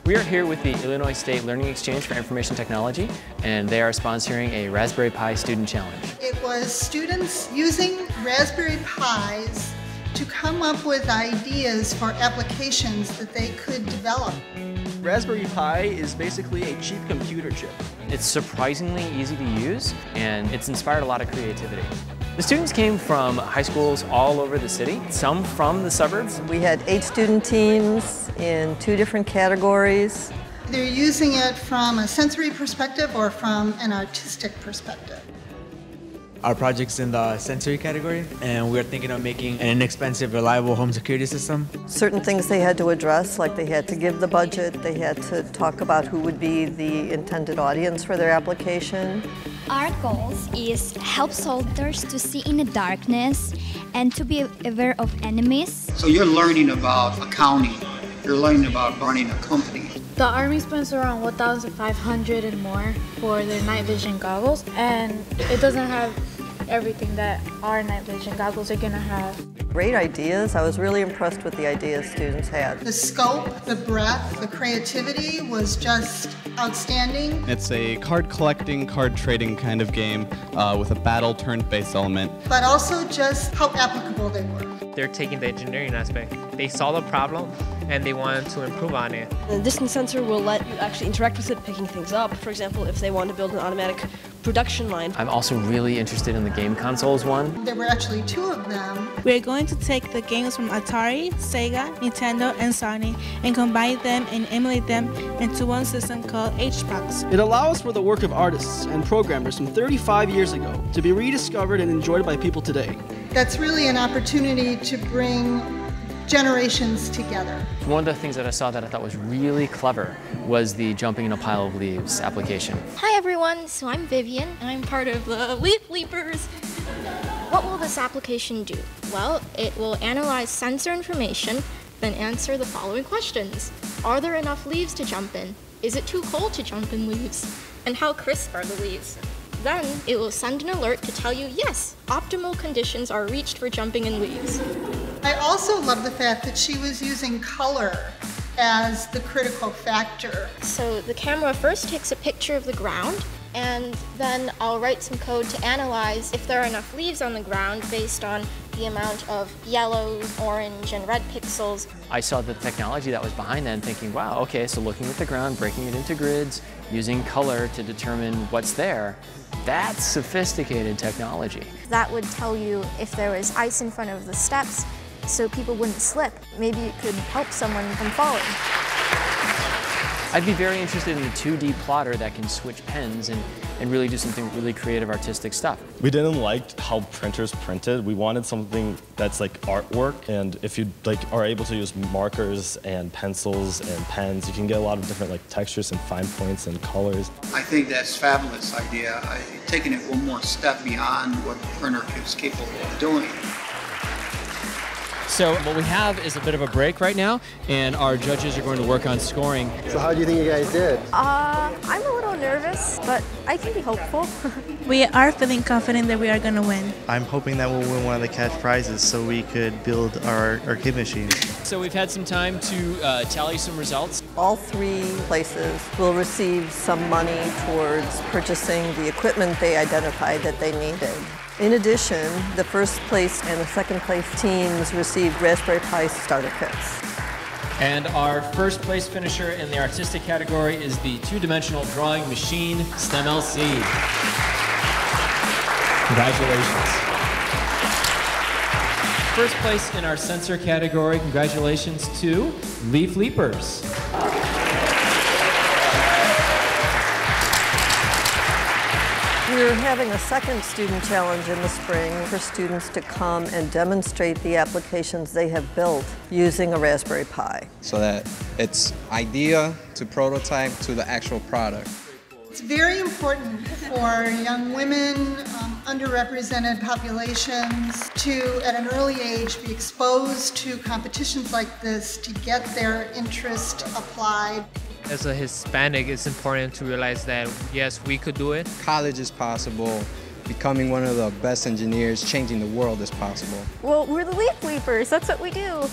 We are here with the Illinois State Learning Exchange for Information Technology, and they are sponsoring a Raspberry Pi Student Challenge. It was students using Raspberry Pis to come up with ideas for applications that they could develop. Raspberry Pi is basically a cheap computer chip. It's surprisingly easy to use, and it's inspired a lot of creativity. The students came from high schools all over the city, some from the suburbs. We had 8 student teams in 2 different categories. They're using it from a sensory perspective or from an artistic perspective. Our project's in the sensory category, and we're thinking of making an inexpensive, reliable home security system. Certain things they had to address, like they had to give the budget, they had to talk about who would be the intended audience for their application. Our goals is help soldiers to see in the darkness and to be aware of enemies. So you're learning about accounting, you're learning about running a company. The Army spends around $1,500 and more for their night vision goggles, and it doesn't have everything that our night vision goggles are going to have. Great ideas. I was really impressed with the ideas students had. The scope, the breadth, the creativity was just outstanding. It's a card collecting, card trading kind of game with a battle turn-based element. But also just how applicable they were. They're taking the engineering aspect. They saw the problem and they wanted to improve on it. The distance sensor will let you actually interact with it, picking things up. For example, if they want to build an automatic production line. I'm also really interested in the game consoles one. There were actually 2 of them. We're going to take the games from Atari, Sega, Nintendo, and Sony and combine them and emulate them into one system called HBox. It allows for the work of artists and programmers from 35 years ago to be rediscovered and enjoyed by people today. That's really an opportunity to bring generations together. One of the things that I saw that I thought was really clever was the jumping in a pile of leaves application. Hi everyone, so I'm Vivian, and I'm part of the Leaf Leapers. What will this application do? Well, it will analyze sensor information, then answer the following questions. Are there enough leaves to jump in? Is it too cold to jump in leaves? And how crisp are the leaves? Then it will send an alert to tell you, yes, optimal conditions are reached for jumping in leaves. I also love the fact that she was using color as the critical factor. So the camera first takes a picture of the ground, and then I'll write some code to analyze if there are enough leaves on the ground based on the amount of yellows, orange, and red pixels. I saw the technology that was behind that and thinking, wow, okay, so looking at the ground, breaking it into grids, using color to determine what's there, that's sophisticated technology. That would tell you if there was ice in front of the steps so people wouldn't slip. Maybe it could help someone from falling. I'd be very interested in the 2D plotter that can switch pens and really do something really creative, artistic stuff. We didn't like how printers printed. We wanted something that's like artwork, and if you are able to use markers and pencils and pens, you can get a lot of different textures and fine points and colors. I think that's a fabulous idea. Taking it one more step beyond what the printer is capable of doing. So what we have is a bit of a break right now, and our judges are going to work on scoring. So how do you think you guys did? I'm a little nervous, but I can be hopeful. We are feeling confident that we are going to win. I'm hoping that we'll win one of the cash prizes so we could build our arcade machines. So we've had some time to tally some results. All 3 places will receive some money towards purchasing the equipment they identified that they needed. In addition, the first place and the second place teams received Raspberry Pi starter kits. And our first place finisher in the artistic category is the 2-dimensional drawing machine, STEMLC. Congratulations. First place in our sensor category, congratulations to Leaf Leapers. We're having a second student challenge in the spring for students to come and demonstrate the applications they have built using a Raspberry Pi. So that it's idea to prototype to the actual product. It's very important for young women, underrepresented populations to, at an early age, be exposed to competitions like this to get their interest applied. As a Hispanic, it's important to realize that, yes, we could do it. College is possible. Becoming one of the best engineers, changing the world is possible. Well, we're the Leaf Leapers. That's what we do.